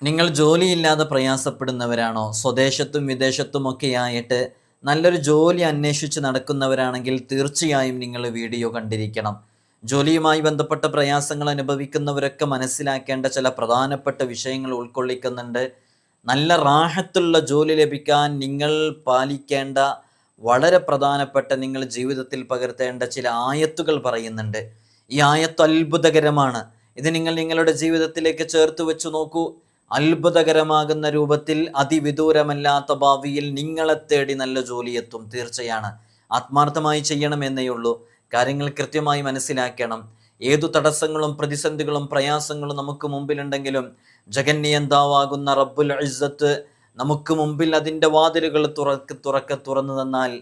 നിങ്ങൾ ജോലിയില്ലാതെ പ്രയാസപ്പെടുന്നവരാണോ? സ്വദേശത്തും വിദേശത്തുമൊക്കെയായിട്ട് നല്ലൊരു ജോലി അന്വേഷിച്ച് നടക്കുന്നവരാണെങ്കിൽ തീർച്ചയായും നിങ്ങൾ വീഡിയോ കണ്ടിരിക്കണം. ജോലിയുമായി ബന്ധപ്പെട്ട പ്രയാസങ്ങൾ അനുഭവിക്കുന്നവരൊക്കെ മനസ്സിലാക്കേണ്ട ചില പ്രധാനപ്പെട്ട വിഷയങ്ങൾ ഉൾക്കൊള്ളിക്കുന്നുണ്ട്. നല്ല റാഹത്തുള്ള ജോലി ലഭിക്കാൻ നിങ്ങൾ പാലിക്കേണ്ട വളരെ പ്രധാനപ്പെട്ട, നിങ്ങൾ ജീവിതത്തിൽ പകർത്തേണ്ട ചില ആയത്തുകൾ പറയുന്നുണ്ട്. ഈ ആയത്ത് അത്ഭുതകരമാണ്. ഇത് നിങ്ങൾ നിങ്ങളുടെ ജീവിതത്തിലേക്ക് ചേർത്ത് വെച്ച് നോക്കൂ. അത്ഭുതകരമാകുന്ന രൂപത്തിൽ അതിവിദൂരമല്ലാത്ത ഭാവിയിൽ നിങ്ങളെ തേടി നല്ല ജോലി എത്തും. തീർച്ചയാണ്. ആത്മാർത്ഥമായി ചെയ്യണമെന്നേ ഉള്ളൂ. കാര്യങ്ങൾ കൃത്യമായി മനസ്സിലാക്കണം. ഏതു തടസ്സങ്ങളും പ്രതിസന്ധികളും പ്രയാസങ്ങളും നമുക്ക് മുമ്പിലുണ്ടെങ്കിലും ജഗന്നിയന്താവാകുന്ന റബ്ബുൽ ഇസ്സത്ത് നമുക്ക് മുമ്പിൽ അതിൻ്റെ വാതിലുകൾ തുറന്നു തന്നാൽ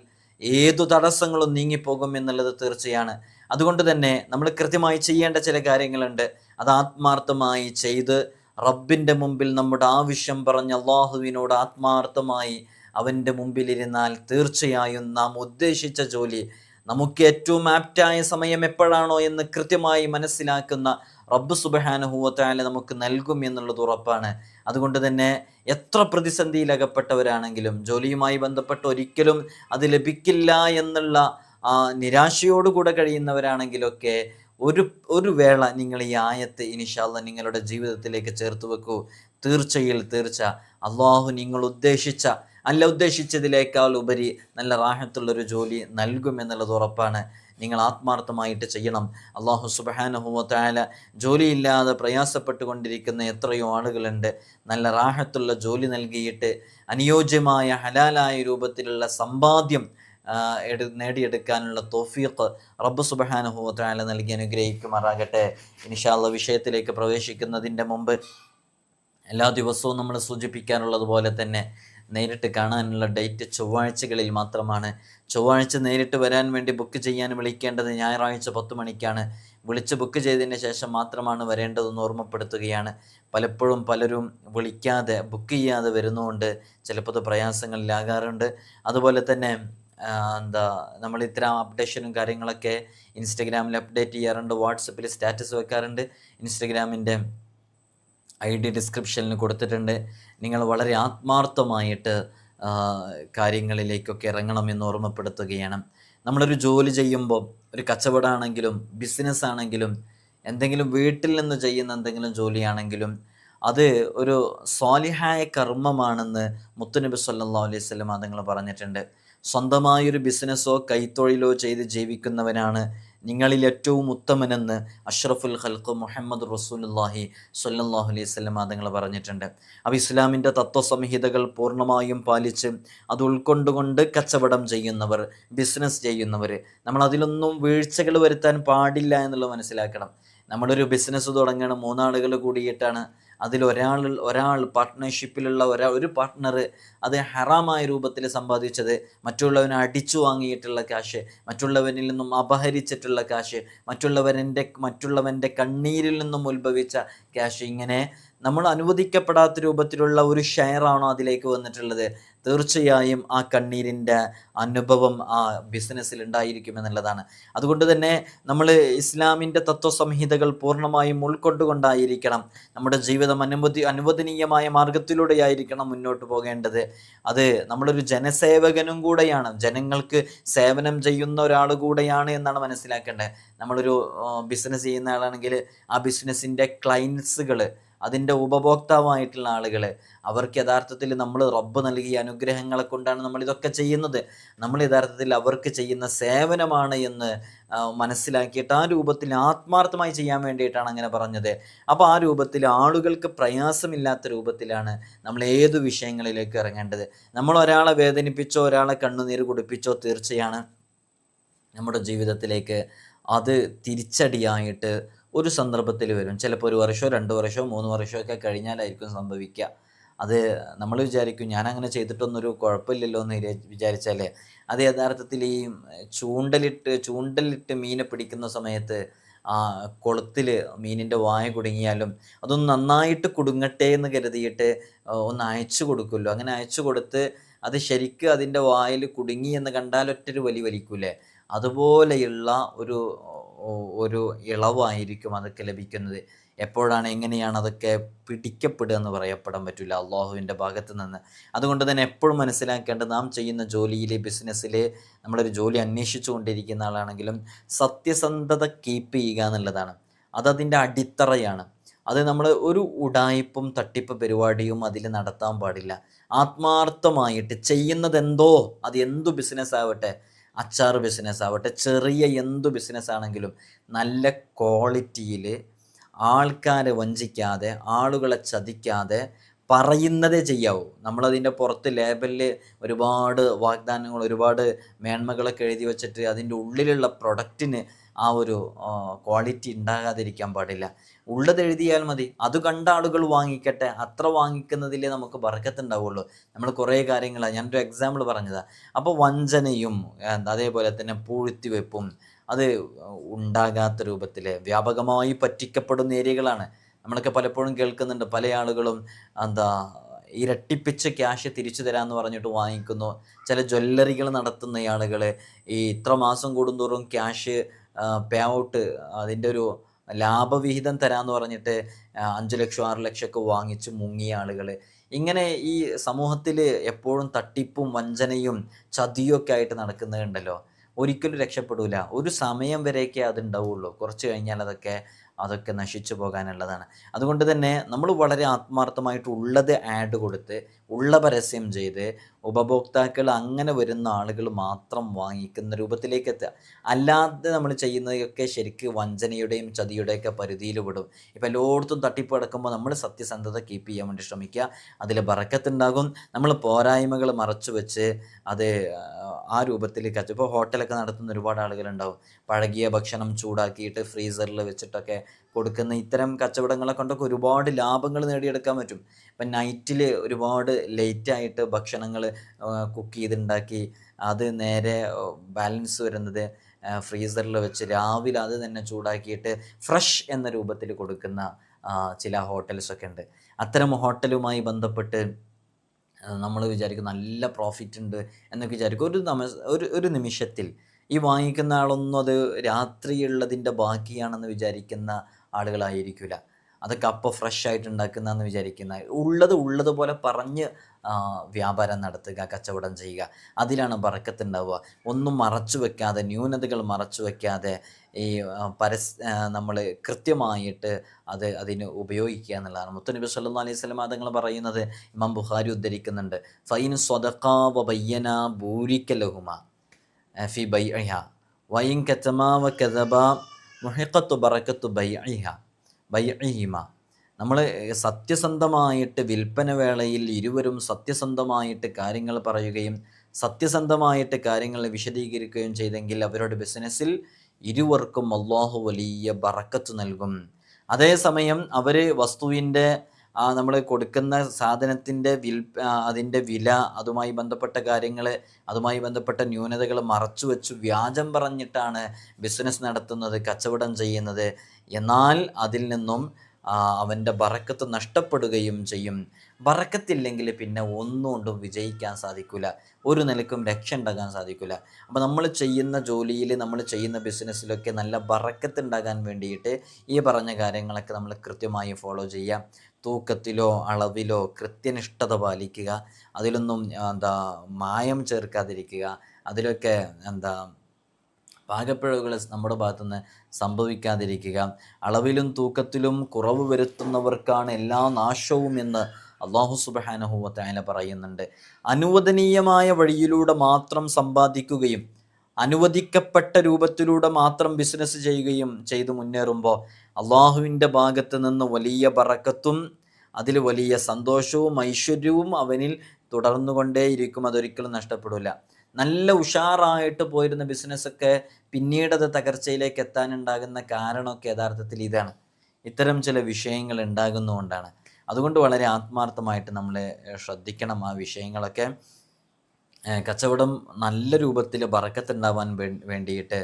ഏതു തടസ്സങ്ങളും നീങ്ങിപ്പോകും എന്നുള്ളത് തീർച്ചയാണ്. അതുകൊണ്ട് തന്നെ നമ്മൾ കൃത്യമായി ചെയ്യേണ്ട ചില കാര്യങ്ങളുണ്ട്. അത് ആത്മാർത്ഥമായി ചെയ്ത് റബ്ബിൻ്റെ മുമ്പിൽ നമ്മുടെ ആവശ്യം പറഞ്ഞ് അള്ളാഹുവിനോട് ആത്മാർത്ഥമായി അവൻ്റെ മുമ്പിലിരുന്നാൽ തീർച്ചയായും നാം ഉദ്ദേശിച്ച ജോലി നമുക്ക് ഏറ്റവും ആപ്റ്റായ സമയം എപ്പോഴാണോ എന്ന് കൃത്യമായി മനസ്സിലാക്കുന്ന റബ്ബ് സുബ്ഹാനഹു വ തആല നമുക്ക് നൽകും എന്നുള്ളത് ഉറപ്പാണ്. അതുകൊണ്ട് തന്നെ എത്ര പ്രതിസന്ധിയിലകപ്പെട്ടവരാണെങ്കിലും ജോലിയുമായി ബന്ധപ്പെട്ട് ഒരിക്കലും അത് ലഭിക്കില്ല എന്നുള്ള നിരാശയോടുകൂടെ കഴിയുന്നവരാണെങ്കിലൊക്കെ ഒരു വേള നിങ്ങൾ ഈ ആയത്ത് ഇൻഷാ അല്ലാഹ് നിങ്ങളുടെ ജീവിതത്തിലേക്ക് ചേർത്ത് വെക്കൂ. തീർച്ച അള്ളാഹു നിങ്ങൾ ഉദ്ദേശിച്ചതിനേക്കാൾ ഉപരി നല്ല റാഹത്തുള്ളൊരു ജോലി നൽകും എന്നുള്ളത് ഉറപ്പാണ്. നിങ്ങൾ ആത്മാർത്ഥമായിട്ട് ചെയ്യണം. അള്ളാഹു സുബ്ഹാനഹു വ തആല ജോലിയില്ലാതെ പ്രയാസപ്പെട്ടുകൊണ്ടിരിക്കുന്ന എത്രയോ ആളുകളുണ്ട്. നല്ല റാഹത്തുള്ള ജോലി നൽകിയിട്ട് അനുയോജ്യമായ ഹലാലായ രൂപത്തിലുള്ള സമ്പാദ്യം നേടിയെടുക്കാനുള്ള തൗഫീഖ് റബ്ബ് സുബ്ഹാനഹു വ തആല നൽകി അനുഗ്രഹിക്കുമാറാകട്ടെ. ഇൻഷാ അല്ലാഹ് വിഷയത്തിലേക്ക് പ്രവേശിക്കുന്നതിൻ്റെ മുമ്പ് എല്ലാ ദിവസവും നമ്മൾ സൂചിപ്പിക്കാറുള്ളത് പോലെ തന്നെ നേരിട്ട് കാണാനുള്ള ഡേറ്റ് ചൊവ്വാഴ്ചകളിൽ മാത്രമാണ്. ചൊവ്വാഴ്ച നേരിട്ട് വരാൻ വേണ്ടി ബുക്ക് ചെയ്യാൻ വിളിക്കേണ്ടത് ഞായറാഴ്ച 10 മണിക്കാണ്. വിളിച്ച് ബുക്ക് ചെയ്തതിന് ശേഷം മാത്രമാണ് വരേണ്ടതെന്ന് ഓർമ്മപ്പെടുത്തുകയാണ്. പലപ്പോഴും പലരും ബുക്ക് ചെയ്യാതെ വരുന്നതുകൊണ്ട് ചിലപ്പോൾ പ്രയാസങ്ങളിലാകാറുണ്ട്. അതുപോലെ തന്നെ നമ്മൾ ഇത്തരം അപ്ഡേഷനും കാര്യങ്ങളൊക്കെ ഇൻസ്റ്റഗ്രാമിൽ അപ്ഡേറ്റ് ചെയ്യാറുണ്ട്, വാട്സപ്പിൽ സ്റ്റാറ്റസ് വെക്കാറുണ്ട്. ഇൻസ്റ്റഗ്രാമിൻ്റെ ID ഡിസ്ക്രിപ്ഷനിൽ കൊടുത്തിട്ടുണ്ട്. നിങ്ങൾ വളരെ ആത്മാർത്ഥമായിട്ട് കാര്യങ്ങളിലേക്കൊക്കെ ഇറങ്ങണമെന്ന് ഓർമ്മപ്പെടുത്തുകയാണ്. നമ്മളൊരു ജോലി ചെയ്യുമ്പോൾ, ഒരു കച്ചവടമാണെങ്കിലും ബിസിനസ് ആണെങ്കിലും എന്തെങ്കിലും വീട്ടിൽ നിന്ന് ചെയ്യുന്ന എന്തെങ്കിലും ജോലിയാണെങ്കിലും അത് ഒരു സ്വാലിഹായ കർമ്മമാണെന്ന് മുത്തുനബി സല്ലല്ലാഹു അലൈഹി വസല്ലം തങ്ങൾ പറഞ്ഞിട്ടുണ്ട്. സ്വന്തമായൊരു ബിസിനസ്സോ കൈത്തൊഴിലോ ചെയ്ത് ജീവിക്കുന്നവനാണ് നിങ്ങളിൽ ഏറ്റവും ഉത്തമനെന്ന് അഷ്റഫുൽ ഖൽഖ് മുഹമ്മദ് റസൂലുള്ളാഹി സ്വല്ലല്ലാഹു അലൈഹി വസല്ലം തങ്ങൾ പറഞ്ഞിട്ടുണ്ട്. അപ്പോൾ ഇസ്ലാമിൻ്റെ തത്വസംഹിതകൾ പൂർണ്ണമായും പാലിച്ച് അത് ഉൾക്കൊണ്ടുകൊണ്ട് കച്ചവടം ചെയ്യുന്നവർ, ബിസിനസ് ചെയ്യുന്നവർ, നമ്മൾ അതിലൊന്നും വീഴ്ചകൾ വരുത്താൻ പാടില്ല എന്നുള്ളത് മനസ്സിലാക്കണം. നമ്മളൊരു ബിസിനസ് തുടങ്ങണം, 3 ആളുകൾ കൂടിയിട്ടാണ്. ഒരാൾ പാർട്ട്ണർഷിപ്പിലുള്ള ഒരു പാർട്ട്ണർ അത് ഹറാമായ രൂപത്തിൽ സമ്പാദിച്ചത്, മറ്റുള്ളവനെ അടിച്ചു വാങ്ങിയിട്ടുള്ള കാശ്, മറ്റുള്ളവനിൽ നിന്നും അപഹരിച്ചിട്ടുള്ള കാശ്, മറ്റുള്ളവൻ്റെ കണ്ണീരിൽ നിന്നും ഉത്ഭവിച്ച ക്യാഷ്, ഇങ്ങനെ നമ്മൾ അനുവദിക്കപ്പെടാത്ത രൂപത്തിലുള്ള ഒരു ഷെയറാണോ അതിലേക്ക് വന്നിട്ടുള്ളത്, തീർച്ചയായും ആ കണ്ണീരിൻ്റെ അനുഭവം ആ ബിസിനസ്സിൽ ഉണ്ടായിരിക്കും എന്നുള്ളതാണ്. അതുകൊണ്ട് തന്നെ നമ്മൾ ഇസ്ലാമിൻ്റെ തത്വസംഹിതകൾ പൂർണ്ണമായും ഉൾക്കൊണ്ടുകൊണ്ടായിരിക്കണം നമ്മുടെ ജീവിതം അനുവദനീയമായ മാർഗത്തിലൂടെയായിരിക്കണം മുന്നോട്ട് പോകേണ്ടത്. അത് നമ്മളൊരു ജനസേവകനും കൂടെയാണ്, ജനങ്ങൾക്ക് സേവനം ചെയ്യുന്ന ഒരാൾ കൂടെയാണ് എന്നാണ് മനസ്സിലാക്കേണ്ടത്. നമ്മളൊരു ബിസിനസ് ചെയ്യുന്ന ആളാണെങ്കിൽ ആ ബിസിനസ്സിൻ്റെ ക്ലയൻസുകൾ, അതിൻ്റെ ഉപഭോക്താവായിട്ടുള്ള ആളുകൾ, അവർക്ക് യഥാർത്ഥത്തിൽ നമ്മൾ റബ്ബ് നൽകിയ അനുഗ്രഹങ്ങളെ കൊണ്ടാണ് നമ്മളിതൊക്കെ ചെയ്യുന്നത്. നമ്മൾ യഥാർത്ഥത്തിൽ അവർക്ക് ചെയ്യുന്ന സേവനമാണ് എന്ന് മനസ്സിലാക്കിയിട്ട് ആ രൂപത്തിൽ ആത്മാർത്ഥമായി ചെയ്യാൻ വേണ്ടിയിട്ടാണ് അങ്ങനെ പറഞ്ഞത്. അപ്പോൾ ആ രൂപത്തിൽ ആളുകൾക്ക് പ്രയാസമില്ലാത്ത രൂപത്തിലാണ് നമ്മൾ ഏതു വിഷയങ്ങളിലേക്ക് ഇറങ്ങേണ്ടത്. നമ്മൾ ഒരാളെ വേദനിപ്പിച്ചോ ഒരാളെ കണ്ണുനീര് കുടിപ്പിച്ചോ തീർച്ചയാണ് നമ്മുടെ ജീവിതത്തിലേക്ക് അത് തിരിച്ചടിയായിട്ട് ഒരു സന്ദർഭത്തിൽ വരും. ചിലപ്പോൾ 1 വർഷമോ 2 വർഷമോ 3 വർഷമോ ഒക്കെ കഴിഞ്ഞാലായിരിക്കും സംഭവിക്കുക. അത് നമ്മൾ വിചാരിക്കും ഞാനങ്ങനെ ചെയ്തിട്ടൊന്നൊരു കുഴപ്പമില്ലല്ലോ എന്ന് വിചാരിച്ചാൽ അത് യഥാർത്ഥത്തിൽ ഈ ചൂണ്ടലിട്ട് മീനെ പിടിക്കുന്ന സമയത്ത് ആ കുളത്തിൽ മീനിൻ്റെ വായ കുടുങ്ങിയാലും അതൊന്ന് നന്നായിട്ട് കുടുങ്ങട്ടെ എന്ന് കരുതിയിട്ട് ഒന്ന് അയച്ചു കൊടുക്കുമല്ലോ. അങ്ങനെ അയച്ചു കൊടുത്ത് അത് ശരിക്കും അതിൻ്റെ വായിൽ കുടുങ്ങി എന്ന് കണ്ടാൽ ഒറ്റൊരു വലിക്കൂലേ, അതുപോലെയുള്ള ഒരു ഇളവായിരിക്കും അതൊക്കെ ലഭിക്കുന്നത്. എപ്പോഴാണ് എങ്ങനെയാണ് അതൊക്കെ പിടിക്കപ്പെടുക എന്ന് പറയപ്പെടാൻ പറ്റില്ല അള്ളാഹുവിൻ്റെ ഭാഗത്ത് നിന്ന്. അതുകൊണ്ട് തന്നെ എപ്പോഴും മനസ്സിലാക്കേണ്ടത്, നാം ചെയ്യുന്ന ജോലിയിൽ, ബിസിനസ്സിൽ, നമ്മളൊരു ജോലി അന്വേഷിച്ചു കൊണ്ടിരിക്കുന്ന ആളാണെങ്കിലും സത്യസന്ധത കീപ്പ് ചെയ്യുക എന്നുള്ളതാണ്. അതതിൻ്റെ അടിത്തറയാണ്. അത് നമ്മൾ ഒരു ഉഡായിപ്പും തട്ടിപ്പ് പരിപാടിയും അതിൽ നടത്താൻ പാടില്ല. ആത്മാർത്ഥമായിട്ട് ചെയ്യുന്നതെന്തോ, അത് എന്തു ബിസിനസ് ആവട്ടെ, അച്ചാർ ബിസിനസ് ആവട്ടെ, ചെറിയ എന്തു ബിസിനസ് ആണെങ്കിലും നല്ല ക്വാളിറ്റിയിൽ, ആൾക്കാരെ വഞ്ചിക്കാതെ, ആളുകളെ ചതിക്കാതെ പറയുന്നതേ ചെയ്യാവൂ. നമ്മളതിൻ്റെ പുറത്ത് ലേബലിൽ ഒരുപാട് വാഗ്ദാനങ്ങൾ, ഒരുപാട് മേന്മകളൊക്കെ എഴുതി വച്ചിട്ട് അതിൻ്റെ ഉള്ളിലുള്ള പ്രൊഡക്റ്റിന് ആ ഒരു ക്വാളിറ്റി ഉണ്ടാകാതിരിക്കാൻ പാടില്ല. ഉള്ളത് എഴുതിയാൽ മതി, അത് കണ്ട ആളുകൾ വാങ്ങിക്കട്ടെ. അത്ര വാങ്ങിക്കുന്നതിലേ നമുക്ക് ബർക്കത്തുണ്ടാവുള്ളൂ. നമ്മൾ കുറേ കാര്യങ്ങളാണ്, ഞാനൊരു എക്സാമ്പിൾ പറഞ്ഞതാണ്. അപ്പോൾ വഞ്ചനയും അതേപോലെ തന്നെ പൂഴ്ത്തിവെപ്പും അത് ഉണ്ടാകാത്ത രൂപത്തിൽ വ്യാപകമായി പറ്റിക്കപ്പെടുന്ന ഏരിയകളാണ്. നമ്മളൊക്കെ പലപ്പോഴും കേൾക്കുന്നുണ്ട്, പല ആളുകളും ഇരട്ടിപ്പിച്ച് ക്യാഷ് തിരിച്ചു തരാമെന്ന് പറഞ്ഞിട്ട് വാങ്ങിക്കുന്നു. ചില ജ്വല്ലറികൾ നടത്തുന്ന ആളുകൾ ഈ ഇത്ര മാസം കൂടുന്തോറും ക്യാഷ് പേ ഔട്ട്, അതിൻ്റെ ഒരു ലാഭവിഹിതം തരാമെന്ന് പറഞ്ഞിട്ട് 5 ലക്ഷം 6 ലക്ഷമൊക്കെ വാങ്ങിച്ച് മുങ്ങിയ ആളുകൾ. ഇങ്ങനെ ഈ സമൂഹത്തിൽ എപ്പോഴും തട്ടിപ്പും വഞ്ചനയും ചതിയൊക്കെ ആയിട്ട് നടക്കുന്നുണ്ടല്ലോ. ഒരിക്കലും രക്ഷപ്പെടില്ല. ഒരു സമയം വരെയൊക്കെ അതുണ്ടാവുള്ളൂ. കുറച്ച് കഴിഞ്ഞാൽ അതൊക്കെ നശിച്ചു പോകാനുള്ളതാണ്. അതുകൊണ്ട് തന്നെ നമ്മൾ വളരെ ആത്മാർത്ഥമായിട്ട് ഉള്ളത് ആഡ് കൊടുത്ത്, ഉള്ള പരസ്യം ചെയ്ത്, ഉപഭോക്താക്കൾ അങ്ങനെ വരുന്ന ആളുകൾ മാത്രം വാങ്ങിക്കുന്ന രൂപത്തിലേക്ക് എത്തുക. അല്ലാതെ നമ്മൾ ചെയ്യുന്നതൊക്കെ ശരിക്ക് വഞ്ചനയുടെയും ചതിയുടെയൊക്കെ പരിധിയിൽ വിടും. ഇപ്പം എല്ലായിടത്തും തട്ടിപ്പ് കിടക്കുമ്പോൾ നമ്മൾ സത്യസന്ധത കീപ്പ് ചെയ്യാൻ വേണ്ടി ശ്രമിക്കുക. അതിൽ ബറക്കത്തുണ്ടാകും. നമ്മൾ പോരായ്മകൾ മറച്ചു വെച്ച് അത് ആ രൂപത്തിൽ ഇപ്പോൾ ഹോട്ടലൊക്കെ നടത്തുന്ന ഒരുപാട് ആളുകളുണ്ടാവും. പഴകിയ ഭക്ഷണം ചൂടാക്കിയിട്ട് ഫ്രീസറിൽ വെച്ചിട്ടൊക്കെ കൊടുക്കുന്ന ഇത്തരം കച്ചവടങ്ങളെ കൊണ്ടൊക്കെ ഒരുപാട് ലാഭങ്ങൾ നേടിയെടുക്കാൻ പറ്റും. ഇപ്പം നൈറ്റിൽ ഒരുപാട് ലേറ്റായിട്ട് ഭക്ഷണങ്ങൾ കുക്ക് ചെയ്തുണ്ടാക്കി അത് നേരെ ബാലൻസ് വരുന്നത് ഫ്രീസറിൽ വെച്ച് രാവിലെ അത് തന്നെ ചൂടാക്കിയിട്ട് ഫ്രഷ് എന്ന രൂപത്തിൽ കൊടുക്കുന്ന ചില ഹോട്ടൽസൊക്കെ ഉണ്ട്. അത്തരം ഹോട്ടലുമായി ബന്ധപ്പെട്ട് നമ്മൾ വിചാരിക്കും നല്ല പ്രോഫിറ്റ് ഉണ്ട് എന്നൊക്കെ വിചാരിക്കും. ഒരു നിമിഷത്തിൽ ഈ വാങ്ങിക്കുന്ന ആളൊന്നും അത് രാത്രിയുള്ളതിൻ്റെ ബാക്കിയാണെന്ന് വിചാരിക്കുന്ന ആളുകളായിരിക്കില്ല. അതൊക്കെ അപ്പോൾ ഫ്രഷ് ആയിട്ട് ഉണ്ടാക്കുന്നതെന്ന് വിചാരിക്കുന്ന, ഉള്ളതുപോലെ പറഞ്ഞ് വ്യാപാരം നടത്തുക, കച്ചവടം ചെയ്യുക. അതിലാണ് ബറക്കത്തുണ്ടാവുക. ഒന്നും മറച്ചു വെക്കാതെ, ന്യൂനതകൾ മറച്ചു വെക്കാതെ ഈ നമ്മൾ കൃത്യമായിട്ട് അതിന് ഉപയോഗിക്കുക എന്നുള്ളതാണ്. മുത്തുനബി സല്ലല്ലാഹു അലൈഹി വസല്ലം തങ്ങൾ പറയുന്നത് ഇമാം ബുഖാരി ഉദ്ധരിക്കുന്നുണ്ട്. ഫൈൻ സ്വദഖാ വബയ്യന ബൂരിക ലഹുമാ ഫി ബൈഇഹാ വൈൻ കതമാ വകദബാ മുഹിഖത്തു ബറകത്തു ബൈഇഹിമാ. നമ്മൾ സത്യസന്ധമായിട്ട് വിൽപ്പന വേളയിൽ ഇരുവരും സത്യസന്ധമായിട്ട് കാര്യങ്ങൾ പറയുകയും സത്യസന്ധമായിട്ട് കാര്യങ്ങൾ വിശദീകരിക്കുകയും ചെയ്തെങ്കിൽ അവരുടെ ബിസിനസ്സിൽ ഇരുവർക്കും അല്ലാഹു വലിയ ബറക്കത്ത് നൽകും. അതേസമയം അവർ വസ്തുവിൻ്റെ നമ്മൾ കൊടുക്കുന്ന സാധനത്തിൻ്റെ അതിൻ്റെ വില, അതുമായി ബന്ധപ്പെട്ട കാര്യങ്ങൾ, അതുമായി ബന്ധപ്പെട്ട ന്യൂനതകൾ മറച്ചു വെച്ച് വ്യാജം പറഞ്ഞിട്ടാണ് ബിസിനസ് നടത്തുന്നത്, കച്ചവടം ചെയ്യുന്നത്. എന്നാൽ അതിൽ നിന്നും അവൻ്റെ ബറക്കത്ത് നഷ്ടപ്പെടുകയും ചെയ്യും. ബറക്കത്തില്ലെങ്കിൽ പിന്നെ ഒന്നുകൊണ്ടും വിജയിക്കാൻ സാധിക്കില്ല, ഒരു നിലക്കും രക്ഷ ഉണ്ടാകാൻ സാധിക്കില്ല. അപ്പോൾ നമ്മൾ ചെയ്യുന്ന ജോലിയിൽ, നമ്മൾ ചെയ്യുന്ന ബിസിനസ്സിലൊക്കെ നല്ല ബറക്കത്ത് ഉണ്ടാകാൻ വേണ്ടിയിട്ട് ഈ പറഞ്ഞ കാര്യങ്ങളൊക്കെ നമ്മൾ കൃത്യമായി ഫോളോ ചെയ്യുക. തൂക്കത്തിലോ അളവിലോ കൃത്യനിഷ്ഠത പാലിക്കുക. അതിലൊന്നും മായം ചേർക്കാതിരിക്കുക. അതിലൊക്കെ പാകപ്പിഴവുകൾ നമ്മുടെ ഭാഗത്തുനിന്ന് സംഭവിക്കാതിരിക്കുക. അളവിലും തൂക്കത്തിലും കുറവ് വരുത്തുന്നവർക്കാണ് എല്ലാ നാശവും എന്ന് അല്ലാഹു സുബ്ഹാനഹു വ തആല പറയുന്നുണ്ട്. അനുവദനീയമായ വഴിയിലൂടെ മാത്രം സമ്പാദിക്കുകയും അനുവദിക്കപ്പെട്ട രൂപത്തിലൂടെ മാത്രം ബിസിനസ് ചെയ്യുകയും ചെയ്തു മുന്നേറുമ്പോൾ അള്ളാഹുവിൻ്റെ ഭാഗത്ത് നിന്ന് വലിയ ബറക്കത്തും അതിൽ വലിയ സന്തോഷവും ഐശ്വര്യവും അവനിൽ തുടർന്നുകൊണ്ടേയിരിക്കും. അതൊരിക്കലും നഷ്ടപ്പെടില്ല. നല്ല ഉഷാറായിട്ട് പോയിരുന്ന ബിസിനസ്സൊക്കെ പിന്നീടത് തകർച്ചയിലേക്ക് എത്താനുണ്ടാകുന്ന കാരണമൊക്കെ യഥാർത്ഥത്തിൽ ഇതാണ്, ഇത്തരം ചില വിഷയങ്ങൾ ഉണ്ടാകുന്നതുകൊണ്ടാണ്. അതുകൊണ്ട് വളരെ ആത്മാർത്ഥമായിട്ട് നമ്മൾ ശ്രദ്ധിക്കണം ആ വിഷയങ്ങളൊക്കെ. കച്ചവടം നല്ല രൂപത്തിൽ ബറക്കത്തുണ്ടാവാൻ വേണ്ടിയിട്ട്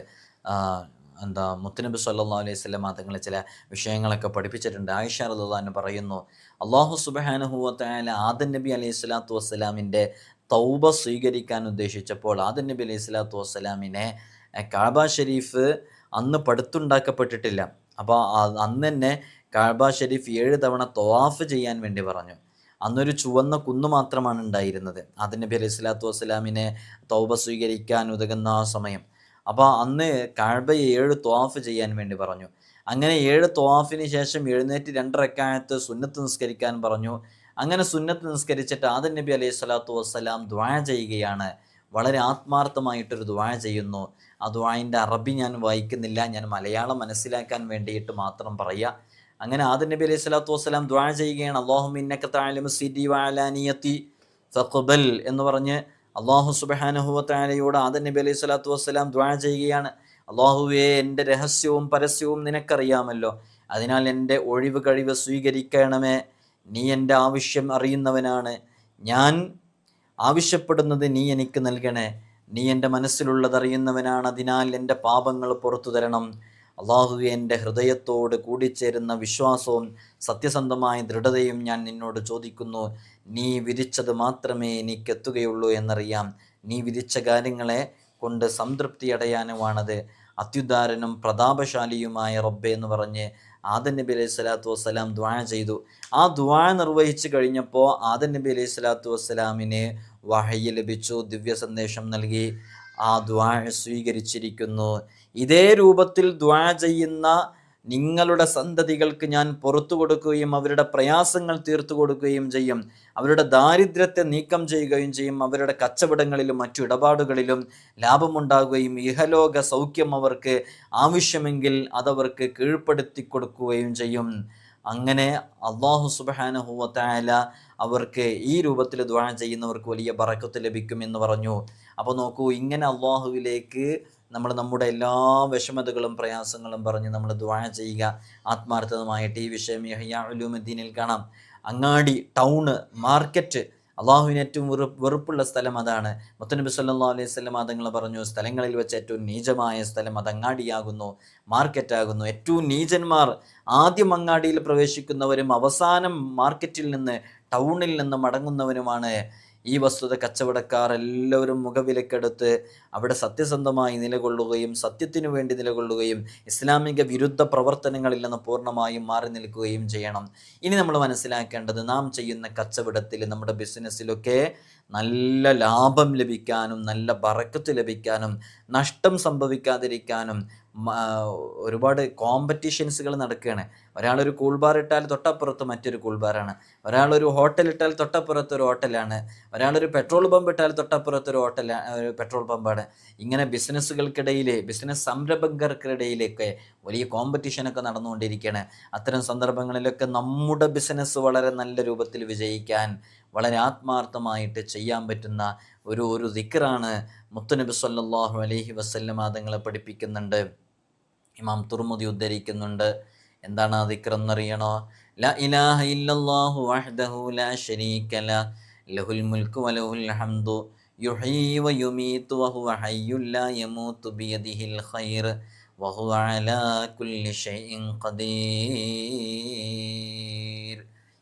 മുത്തുനബി സല്ലല്ലാഹു അലൈഹി വസല്ലം തങ്ങൾ ചില വിഷയങ്ങളൊക്കെ പഠിപ്പിച്ചിട്ടുണ്ട്. ആയിഷ റളിയല്ലാഹു അൻഹ പറയുന്നു, അല്ലാഹു സുബ്ഹാനഹു വ തആല ആദം നബി അലൈഹി സ്വലാത്തു വസ്സലാമിൻ്റെ തൗബ സ്വീകരിക്കാൻ ഉദ്ദേശിച്ചപ്പോൾ ആദം നബി അലൈഹി സ്വലാത്തു വസ്സലാമിനെ കഅബ ഷരീഫ് അന്ന് പടുത്തുണ്ടാക്കപ്പെട്ടിട്ടില്ല. അപ്പോൾ അന്ന് തന്നെ കഅബ ഷരീഫ് 7 തവണ തവാഫ് ചെയ്യാൻ വേണ്ടി പറഞ്ഞു. അന്നൊരു ചുവന്ന കുന്ന് മാത്രമാണ് ഉണ്ടായിരുന്നത് ആദം നബി അലൈഹി സ്വലാത്തു വസ്സലാമിനെ തൗബ സ്വീകരിക്കാൻ ഉതകുന്ന ആ സമയം. അപ്പോൾ അന്ന് കഅബയെ 7 തവാഫ് ചെയ്യാൻ വേണ്ടി പറഞ്ഞു. അങ്ങനെ 7 തവാഫിന് ശേഷം എഴുന്നേറ്റ് 2 റക്അത്ത് സുന്നത്ത് നിസ്കരിക്കാൻ പറഞ്ഞു. അങ്ങനെ സുന്നത്ത് നിസ്കരിച്ചിട്ട് ആദം നബി അലൈഹി സ്വലാത്തു വസ്സലാം ദുആ ചെയ്യുകയാണ്. വളരെ ആത്മാർത്ഥമായിട്ടൊരു ദുആ ചെയ്യുന്നു. ആ ദുആഇൻ്റെ അറബി ഞാൻ വായിക്കുന്നില്ല, ഞാൻ മലയാളം മനസ്സിലാക്കാൻ വേണ്ടിയിട്ട് മാത്രം പറയുക. അങ്ങനെ ആദം നബി അലൈഹി സ്വലാത്തു വസ്സലാം ദുആ ചെയ്യുകയാണ്. അല്ലാഹുമ്മ ഇന്നക തഅലമു സിരി വഅലാനിയതി ഫഖ്ബൽ എന്ന് പറഞ്ഞ് അല്ലാഹു സുബ്ഹാനഹു വ തആലയോട് ആദം നബി അലൈഹി സ്വലാത്തു വസ്സലാം ദുആ ചെയ്യുകയാണ്. അല്ലാഹുവേ, എൻ്റെ രഹസ്യവും പരസ്യവും നിനക്കറിയാമല്ലോ, അതിനാൽ എൻ്റെ ഒഴിവ് കഴിവ് സ്വീകരിക്കണമേ. നീ എൻ്റെ ആവശ്യം അറിയുന്നവനാണ്, ഞാൻ ആവശ്യപ്പെടുന്നത് നീ എനിക്ക് നൽകണേ. നീ എൻ്റെ മനസ്സിലുള്ളതറിയുന്നവനാണ്, അതിനാൽ എൻ്റെ പാപങ്ങൾ പുറത്തു തരണം. അള്ളാഹുവെ, എൻ്റെ ഹൃദയത്തോട് കൂടിച്ചേരുന്ന വിശ്വാസവും സത്യസന്ധമായ ദൃഢതയും ഞാൻ നിന്നോട് ചോദിക്കുന്നു. നീ വിധിച്ചത് മാത്രമേ എനിക്കെത്തുകയുള്ളൂ എന്നറിയാം. നീ വിധിച്ച കാര്യങ്ങളെ കൊണ്ട് സംതൃപ്തി അടയാനുമാണത്. അത്യുദാരനും പ്രതാപശാലിയുമായ റബ്ബെ എന്ന് പറഞ്ഞ് ആദം നബി അലൈഹി സ്വലാത്തു വസ്സലാം ദുആ ചെയ്തു. ആ ദുആ നിർവഹിച്ചു കഴിഞ്ഞപ്പോൾ ആദം നബി അലൈഹി സ്വലാത്തു വസ്സലാമിന് വഹയ്യ് ലഭിച്ചു, ദിവ്യ സന്ദേശം നൽകി. ആ ദുആ സ്വീകരിച്ചിരിക്കുന്നു. ഇതേ രൂപത്തിൽ ദുആ ചെയ്യുന്ന നിങ്ങളുടെ സന്തതികൾക്ക് ഞാൻ പുറത്തു കൊടുക്കുകയും അവരുടെ പ്രയാസങ്ങൾ തീർത്തു കൊടുക്കുകയും ചെയ്യും. അവരുടെ ദാരിദ്ര്യത്തെ നീക്കം ചെയ്യുകയും ചെയ്യും. അവരുടെ കച്ചവടങ്ങളിലും മറ്റു ഇടപാടുകളിലും ലാഭമുണ്ടാകുകയും ഇഹലോക സൗഖ്യം അവർക്ക് ആവശ്യമെങ്കിൽ അതവർക്ക് കീഴ്പ്പെടുത്തി കൊടുക്കുകയും ചെയ്യും. അങ്ങനെ അല്ലാഹു സുബ്ഹാനഹു വ തആല അവർക്ക് ഈ രൂപത്തിൽ ദുആ ചെയ്യുന്നവർക്ക് വലിയ ബറക്കത്ത് ലഭിക്കുമെന്ന് പറഞ്ഞു. അപ്പോൾ നോക്കൂ, ഇങ്ങനെ അള്ളാഹുവിലേക്ക് നമ്മൾ നമ്മുടെ എല്ലാ വിഷമതകളും പ്രയാസങ്ങളും പറഞ്ഞ് നമ്മൾ ദുആ ചെയ്യുക ആത്മാർത്ഥമായിട്ട്. ഈ വിഷയം യഹ്യാ ഉലൂമുദ്ദീനിൽ കാണാം. അങ്ങാടി, ടൗണ്, മാർക്കറ്റ്, അള്ളാഹുവിന് ഏറ്റവും വെറുപ്പുള്ള സ്ഥലം അതാണ്. മുത്തനബി സല്ലല്ലാഹു അലൈഹി വസല്ലം തങ്ങൾ പറഞ്ഞു, സ്ഥലങ്ങളിൽ വെച്ച് ഏറ്റവും നീചമായ സ്ഥലം അത് അങ്ങാടിയാകുന്നു, മാർക്കറ്റാകുന്നു. ഏറ്റവും നീചന്മാർ ആദ്യം അങ്ങാടിയിൽ പ്രവേശിക്കുന്നവരും അവസാനം മാർക്കറ്റിൽ നിന്ന്, ടൗണിൽ നിന്ന് മടങ്ങുന്നവരുമാണ്. ഈ വസ്തുത കച്ചവടക്കാർ എല്ലാവരും മുഖവിലക്കെടുത്ത് അവിടെ സത്യസന്ധമായി നിലകൊള്ളുകയും സത്യത്തിനു വേണ്ടി നിലകൊള്ളുകയും ഇസ്ലാമിക വിരുദ്ധ പ്രവർത്തനങ്ങളിൽ നിന്ന് പൂർണ്ണമായും മാറി നിൽക്കുകയും ചെയ്യണം. ഇനി നമ്മൾ മനസ്സിലാക്കേണ്ടത്, നാം ചെയ്യുന്ന കച്ചവടത്തിൽ, നമ്മുടെ ബിസിനസ്സിലൊക്കെ നല്ല ലാഭം ലഭിക്കാനും നല്ല ബറക്കത്ത് ലഭിക്കാനും നഷ്ടം സംഭവിക്കാതിരിക്കാനും ഒരുപാട് കോമ്പറ്റീഷൻസുകൾ നടക്കുകയാണ്. ഒരാളൊരു കൂൾബാർ ഇട്ടാൽ തൊട്ടപ്പുറത്ത് മറ്റൊരു കൂൾബാറാണ്. ഒരാളൊരു ഹോട്ടൽ ഇട്ടാൽ തൊട്ടപ്പുറത്ത് ഒരു ഹോട്ടലാണ്. ഒരാളൊരു പെട്രോൾ പമ്പ് ഇട്ടാൽ തൊട്ടപ്പുറത്ത് ഒരു ഒരു പെട്രോൾ പമ്പാണ്. ഇങ്ങനെ ബിസിനസ്സുകൾക്കിടയിൽ, ബിസിനസ് സംരംഭകർക്കിടയിലൊക്കെ വലിയ കോമ്പറ്റീഷനൊക്കെ നടന്നുകൊണ്ടിരിക്കുകയാണ്. അത്തരം സന്ദർഭങ്ങളിലൊക്കെ നമ്മുടെ ബിസിനസ് വളരെ നല്ല രൂപത്തിൽ വിജയിക്കാൻ വളരെ ആത്മാർത്ഥമായിട്ട് ചെയ്യാൻ പറ്റുന്ന ഒരു ദിക്റാണ് മുത്തുനബി സല്ലല്ലാഹു അലൈഹി വസല്ലം തങ്ങളെ പഠിപ്പിക്കുന്നുണ്ട്. ഇമാം തുർമുദി ഉദ്ധരിക്കുന്നുണ്ട്. എന്താണ് ആ ദിക്ർ എന്നറിയണോ? ലാ ഇലാഹ ഇല്ലല്ലാഹു വഹ്ദഹു ലാ ശരീക ലഹു ലഹുൽ മുൽക്കു വലഹുൽ ഹംദു യുഹ്യീ വയുമീതു വഹുവ ഹയ്യുൻ ലാ യമൂതു ബിയദിഹിൽ ഖൈർ വഹുവ അലാ കുല്ലി ഷൈഇൻ ഖദീർ.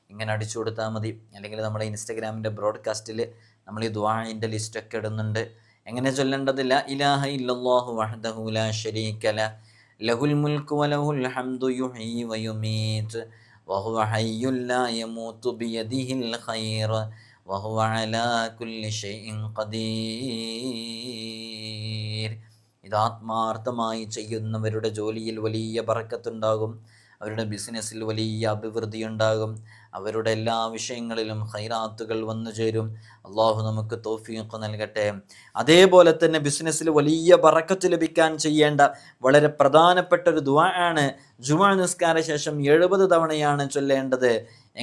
ഇങ്ങനെ അടിച്ചു കൊടുത്താൽ മതി. അല്ലെങ്കിൽ നമ്മുടെ ഇൻസ്റ്റഗ്രാമിൻ്റെ ബ്രോഡ്കാസ്റ്റിൽ നമ്മൾ ഈ ദുആഇൻ്റെ ലിസ്റ്റൊക്കെ ഇടുന്നുണ്ട്. എങ്ങനെ ചൊല്ലേണ്ടത്? ലാ ഇലാഹ ഇല്ലല്ലാഹു വഹ്ദഹു ലാ ശരീക ലഹു ലഹുൽ മുൽക്കു വലഹുൽ ഹംദു യുഹ്യീ വയുമീതു വഹുവ ഹയ്യുൻ ലാ യമൂതു ബിയദിഹിൽ ഖൈർ വഹുവ അലാ കുല്ലി ഷൈഇൻ ഖദീർ. ഇത് ആത്മാർത്ഥമായി ചെയ്യുന്നവരുടെ ജോലിയിൽ വലിയ ബറക്കത്തുണ്ടാകും. അവരുടെ ബിസിനസ്സിൽ വലിയ അഭിവൃദ്ധി ഉണ്ടാകും. അവരുടെ എല്ലാ വിഷയങ്ങളിലും ഖൈറാത്തുകൾ വന്നു ചേരും. അള്ളാഹു നമുക്ക് തൗഫീഖ് നൽകട്ടെ. അതേപോലെ തന്നെ ബിസിനസ്സിൽ വലിയ ബറക്കത്ത് ലഭിക്കാൻ ചെയ്യേണ്ട വളരെ പ്രധാനപ്പെട്ട ഒരു ദുആ ആണ്. ജുമുഅ നിസ്കാര ശേഷം 70 തവണയാണ് ചൊല്ലേണ്ടത്.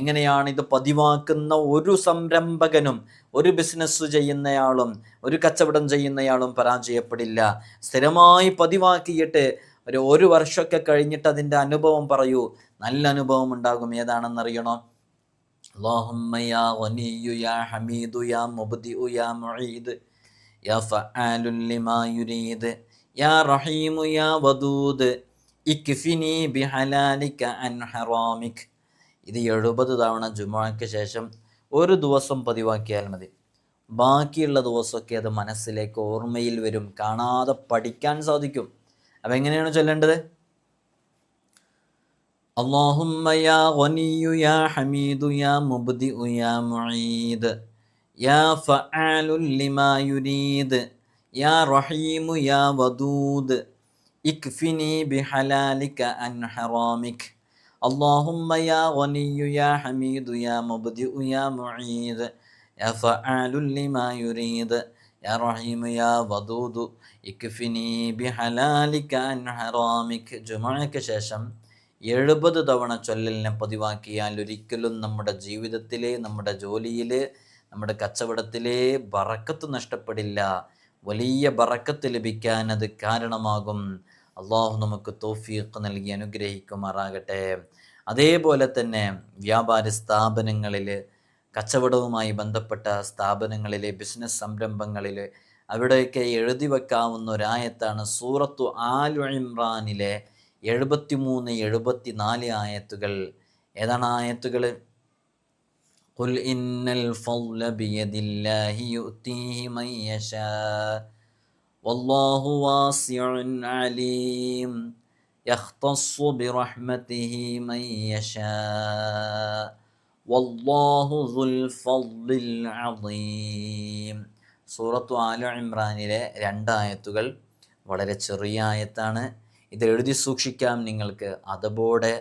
എങ്ങനെയാണ് ഇത് പതിവാക്കുന്ന ഒരു സംരംഭകനും, ഒരു ബിസിനസ് ചെയ്യുന്നയാളും, ഒരു കച്ചവടം ചെയ്യുന്നയാളും പരാജയപ്പെടില്ല. സ്ഥിരമായി പതിവാക്കിയിട്ട് ഒരു വർഷമൊക്കെ കഴിഞ്ഞിട്ട് അതിൻ്റെ അനുഭവം പറയൂ. നല്ല അനുഭവം ഉണ്ടാകും. ഏതാണെന്നറിയണോ? അല്ലാഹുമ്മ യാ ഗനിയ്യു യാ ഹമീദു യാ മുബ്ദിഉ യാ മുഈദ് യാ ഫഅാലുൻ ലിമാ യുരീദ് യാ റഹീമു യാ വദൂദ് ഇക്ഫിനി ബിഹലാലിക അൻ ഹറാമിക്. ഇത് 70 തവണ ജുമുഅയ്ക്ക് ശേഷം ഒരു ദിവസം പതിവാക്കിയാൽ മതി. ബാക്കിയുള്ള ദിവസമൊക്കെ അത് മനസ്സിലേക്ക് ഓർമ്മയിൽ വരും, കാണാതെ പഠിക്കാൻ സാധിക്കും. അപ്പം എങ്ങനെയാണ് ചൊല്ലേണ്ടത്? اللهم يا غني يا حميد يا مبدئ يا معيد يا فعال لما يريد يا رحيم يا ودود اكفني بحلالك عن حرامك. اللهم يا غني يا حميد يا مبدئ يا معيد يا فعال لما يريد يا رحيم يا ودود اكفني بحلالك عن حرامك. ജുമുഅയ്ക്ക് ശേഷം 70 തവണ ചൊല്ലലിനെ പതിവാക്കിയാൽ ഒരിക്കലും നമ്മുടെ ജീവിതത്തിലെ, നമ്മുടെ ജോലിയിൽ, നമ്മുടെ കച്ചവടത്തിലെ ബറക്കത്ത് നഷ്ടപ്പെടില്ല. വലിയ ബറക്കത്ത് ലഭിക്കാൻ അത് കാരണമാകും. അള്ളാഹു നമുക്ക് തൗഫീഖ് നൽകി അനുഗ്രഹിക്കുമാറാകട്ടെ. അതേപോലെ തന്നെ വ്യാപാര സ്ഥാപനങ്ങളിൽ, കച്ചവടവുമായി ബന്ധപ്പെട്ട സ്ഥാപനങ്ങളിലെ ബിസിനസ് സംരംഭങ്ങളിൽ അവിടെയൊക്കെ എഴുതി വെക്കാവുന്ന ഒരായത്താണ് സൂറത്തു ആലു ഇമ്രാനിലെ 73, 74 ആയത്തുകൾ. ഏതാണ് ആയത്തുകൾ? ഖുൽ ഇന്നൽ ഫള ബിയദില്ലാഹി യുഅ്തീഹി മൻ യശാ വല്ലാഹു വാസിഉൻ അലീം യഖ്തസ്സു ബിറഹ്മതിഹി മൻ യശാ വല്ലാഹു ദുൽ ഫളിൽ അളീം. സൂറത്തു ആലു ഇമ്രാനിലെ 2 ആയത്തുകൾ വളരെ ചെറിയ ആയത്താണ്. ഇത് എഴുതി സൂക്ഷിക്കാം. നിങ്ങൾക്ക് അതബോടെ,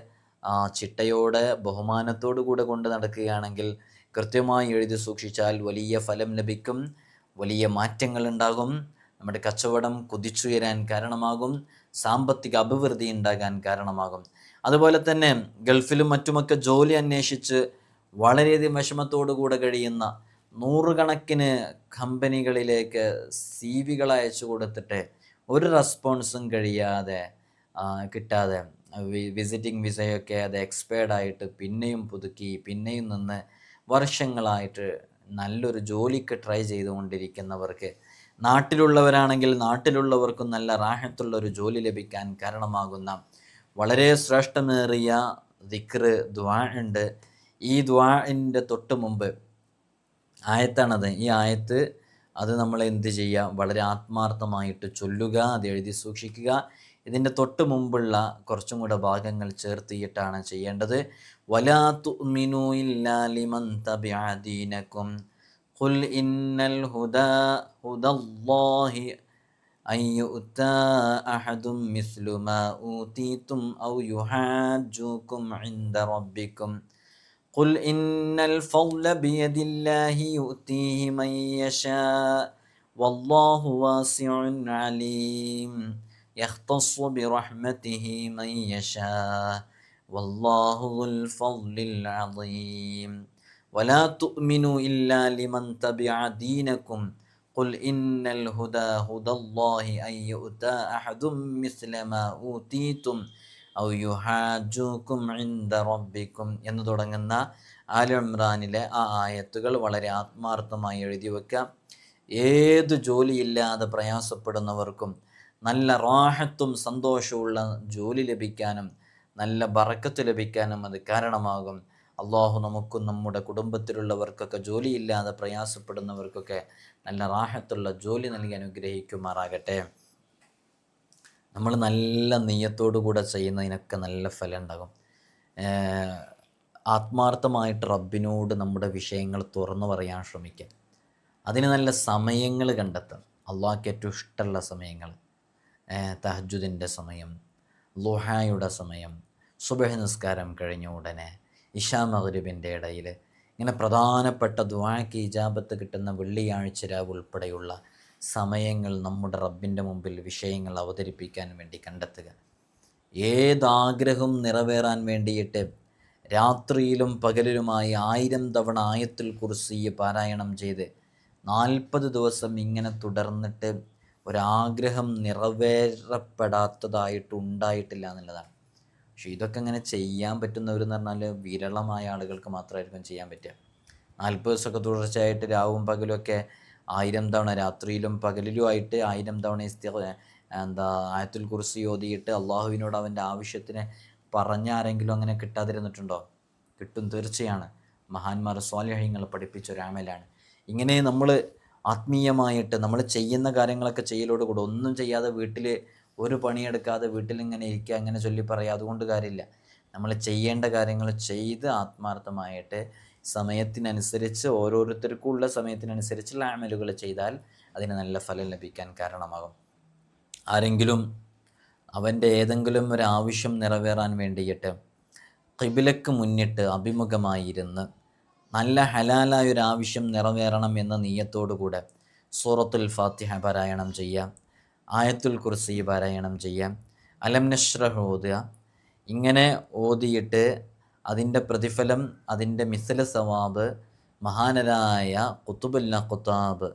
ചിട്ടയോടെ, ബഹുമാനത്തോടു കൂടെ കൊണ്ട് നടക്കുകയാണെങ്കിൽ, കൃത്യമായി എഴുതി സൂക്ഷിച്ചാൽ വലിയ ഫലം ലഭിക്കും, വലിയ മാറ്റങ്ങൾ ഉണ്ടാകും, നമ്മുടെ കച്ചവടം കുതിച്ചുയരാൻ കാരണമാകും, സാമ്പത്തിക അഭിവൃദ്ധി ഉണ്ടാകാൻ കാരണമാകും. അതുപോലെ തന്നെ ഗൾഫിലും മറ്റുമൊക്കെ ജോലി അന്വേഷിച്ച് വളരെയധികം വിഷമത്തോടു കൂടെ കഴിയുന്ന നൂറുകണക്കിന് കമ്പനികളിലേക്ക് CV അയച്ചു കൊടുത്തിട്ട് ഒരു റെസ്പോൺസും കിട്ടാതെ വിസിറ്റിംഗ് വിസയൊക്കെ അത് എക്സ്പയർഡ് ആയിട്ട് പിന്നെയും പുതുക്കി പിന്നെയും നിന്ന് വർഷങ്ങളായിട്ട് നല്ലൊരു ജോലിക്ക് ട്രൈ ചെയ്തുകൊണ്ടിരിക്കുന്നവർക്ക്, നാട്ടിലുള്ളവരാണെങ്കിൽ നാട്ടിലുള്ളവർക്കും നല്ല റാഹത്തുള്ളൊരു ജോലി ലഭിക്കാൻ കാരണമാകുന്ന വളരെ ശ്രേഷ്ഠമേറിയ ദിക്ർ, ദുആ ഉണ്ട്. ഈ ദുആഇൻ്റെ തൊട്ട് മുമ്പ് ആയത്താണത്. ഈ ആയത്ത് അത് നമ്മൾ എന്ത് ചെയ്യുക? വളരെ ആത്മാർത്ഥമായിട്ട് ചൊല്ലുക, അത് എഴുതി സൂക്ഷിക്കുക. ഇതിൻ്റെ തൊട്ട് മുമ്പുള്ള കുറച്ചും കൂടെ ഭാഗങ്ങൾ ചേർത്തിയിട്ടാണ് ചെയ്യേണ്ടത്. വലാ തുഅ്മിനൂ ഇല്ലാ ലിമൻ തബിഅ ദീനകും ഖുൽ ഇന്നൽ ഹുദല്ലാഹി അൻ യുഅ്താ അഹദും മിസ്ലു മാ ഊതീതും ഔ യുഹാജ്ജൂകും ഇൻദ റബ്ബിക്കും ഖുൽ ഇന്നൽ ഫള ബിയദില്ലാഹി യുഅ്തീഹി മൻ യശാ വല്ലാഹു വാസിഉൻ അലീം യഖ്തസ്സു ബിറഹ്മതിഹി മൻ യശാ വല്ലാഹു ദുൽ ഫളിൽ അളീം. വലാ തുഅ്മിനൂ ഇല്ലാ ലിമൻ തബിഅ ദീനകും ഖുൽ ഇന്നൽ ഹുദല്ലാഹി അൻ യുഅ്താ അഹദും മിസ്ല മാ ഊതീതും ഔ യുഹാജ്ജൂകും ഇൻദ റബ്ബിക്കും എന്ന് തുടങ്ങുന്ന ആലു ഇമ്രാനിലെ ആ ആയത്തുകൾ വളരെ ആത്മാർത്ഥമായി എഴുതി വെക്കാം. ഏത് ജോലിയില്ലാതെ പ്രയാസപ്പെടുന്നവർക്കും നല്ല റാഹത്തും സന്തോഷവുമുള്ള ജോലി ലഭിക്കാനും നല്ല ബറക്കത്ത് ലഭിക്കാനും അത് കാരണമാകും. അള്ളാഹു നമുക്കും നമ്മുടെ കുടുംബത്തിലുള്ളവർക്കൊക്കെ, ജോലിയില്ലാതെ പ്രയാസപ്പെടുന്നവർക്കൊക്കെ നല്ല റാഹത്തുള്ള ജോലി നൽകി അനുഗ്രഹിക്കുമാറാകട്ടെ. നമ്മൾ നല്ല നെയ്യത്തോടു കൂടെ ചെയ്യുന്നതിനൊക്കെ നല്ല ഫലം ഉണ്ടാകും. ആത്മാർത്ഥമായിട്ട് റബ്ബിനോട് നമ്മുടെ വിഷയങ്ങൾ തുറന്നു പറയാൻ ശ്രമിക്കുക. അതിന് നല്ല സമയങ്ങൾ കണ്ടെത്തും. അള്ളാഹ്ക്ക് ഏറ്റവും ഇഷ്ടമുള്ള സമയങ്ങൾ, തഹജ്ജുദിൻ്റെ സമയം, ളുഹായുടെ സമയം, സുബഹ് നിസ്കാരം കഴിഞ്ഞ ഉടനെ, ഇശാ മഗ്രിബിൻ്റെ ഇടയിൽ, ഇങ്ങനെ പ്രധാനപ്പെട്ട ദുആക്ക് ഇജാബത്ത് കിട്ടുന്ന വെള്ളിയാഴ്ച രാവ് ഉൾപ്പെടെയുള്ള സമയങ്ങൾ നമ്മുടെ റബ്ബിൻ്റെ മുമ്പിൽ വിഷയങ്ങൾ അവതരിപ്പിക്കാൻ വേണ്ടി കണ്ടെത്തുക. ഏതാഗ്രഹം നിറവേറാൻ വേണ്ടിയിട്ട് രാത്രിയിലും പകലിലുമായി 1000 തവണ ആയത്തുൽ കുർസി പാരായണം ചെയ്ത് 40 ദിവസം ഇങ്ങനെ തുടർന്നിട്ട് ഒരാഗ്രഹം നിറവേറപ്പെടാത്തതായിട്ട് ഉണ്ടായിട്ടില്ല എന്നുള്ളതാണ്. പക്ഷേ ഇതൊക്കെ ഇങ്ങനെ ചെയ്യാൻ പറ്റുന്നവരെന്ന് പറഞ്ഞാൽ വിരളമായ ആളുകൾക്ക് മാത്രമായിരിക്കും ചെയ്യാൻ പറ്റുക. 40 ദിവസമൊക്കെ തുടർച്ചയായിട്ട് രാവും പകലുമൊക്കെ 1000 തവണ, രാത്രിയിലും പകലിലുമായിട്ട് 1000 തവണ ആയത്തുൽ കുർസി ഓതിയിട്ട് അള്ളാഹുവിനോട് അവൻ്റെ ആവശ്യത്തിന് പറഞ്ഞ ആരെങ്കിലും അങ്ങനെ കിട്ടാതിരുന്നിട്ടുണ്ടോ? കിട്ടും, തീർച്ചയാണ്. മഹാന്മാർ സ്വാലിഹീങ്ങൾ പഠിപ്പിച്ച ഒരു അമലാണ്. ഇങ്ങനെ നമ്മൾ ആത്മീയമായിട്ട് നമ്മൾ ചെയ്യുന്ന കാര്യങ്ങളൊക്കെ ചെയ്യലോടുകൂടെ, ഒന്നും ചെയ്യാതെ വീട്ടിൽ ഒരു പണിയെടുക്കാതെ വീട്ടിലിങ്ങനെ ഇരിക്കുക, അങ്ങനെ ചൊല്ലി പറയുക, അതുകൊണ്ട് കാര്യമില്ല. നമ്മൾ ചെയ്യേണ്ട കാര്യങ്ങൾ ചെയ്ത് ആത്മാർത്ഥമായിട്ട് സമയത്തിനനുസരിച്ച് ഓരോരുത്തർക്കുള്ള സമയത്തിനനുസരിച്ചുള്ള അമലുകൾ ചെയ്താൽ അതിന് നല്ല ഫലം ലഭിക്കാൻ കാരണമാകും. ആരെങ്കിലും അവൻ്റെ ഏതെങ്കിലും ഒരു ആവശ്യം നിറവേറാൻ വേണ്ടിയിട്ട് ഖിബിലക്ക് മുന്നിട്ട് അഭിമുഖമായിരുന്ന് നല്ല ഹലാലായ ഒരു ആവശ്യം നിറവേറണം എന്ന നീയത്തോടുകൂടെ സൂറത്തുൽ ഫാത്തിഹ പാരായണം ചെയ്യാം, ആയത്തുൽ കുർസി പാരായണം ചെയ്യാം, അലം നശ്റഹ് ഓതുക. ഇങ്ങനെ ഓതിയിട്ട് അതിൻ്റെ പ്രതിഫലം, അതിൻ്റെ മിസ്ല സവാബ് മഹാനരായ ഖുതുബുൽ ഖുതാബ്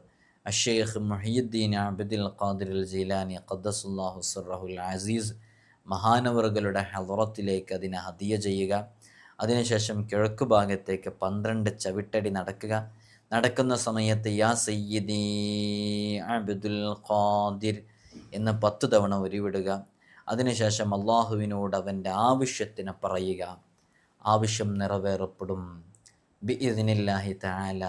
അഷ്ശൈഖ് മുഹയ്യിദ്ദീൻ അബ്ദുൽ ഖാദിർ അൽ ജീലാനി ഖദ്ദസുല്ലാഹു സിർറഹുൽ അസീസ് മഹാനവറുകളുടെ ഹളറത്തിലേക്ക് അതിനെ ഹദിയ ചെയ്യുക. അതിനുശേഷം കിഴക്ക് ഭാഗത്തേക്ക് 12 ചവിട്ടടി നടക്കുക. നടക്കുന്ന സമയത്ത് യാ സയ്യിദി അബ്ദുൽ ഖാദിർ എന്ന് 10 തവണ ഉരുവിടുക. അതിനുശേഷം അള്ളാഹുവിനോട് അവൻ്റെ ആവശ്യത്തിന് പറയുക. ആവശ്യം നിറവേറപ്പെടും ബിഇദ്നില്ലാഹി തആല.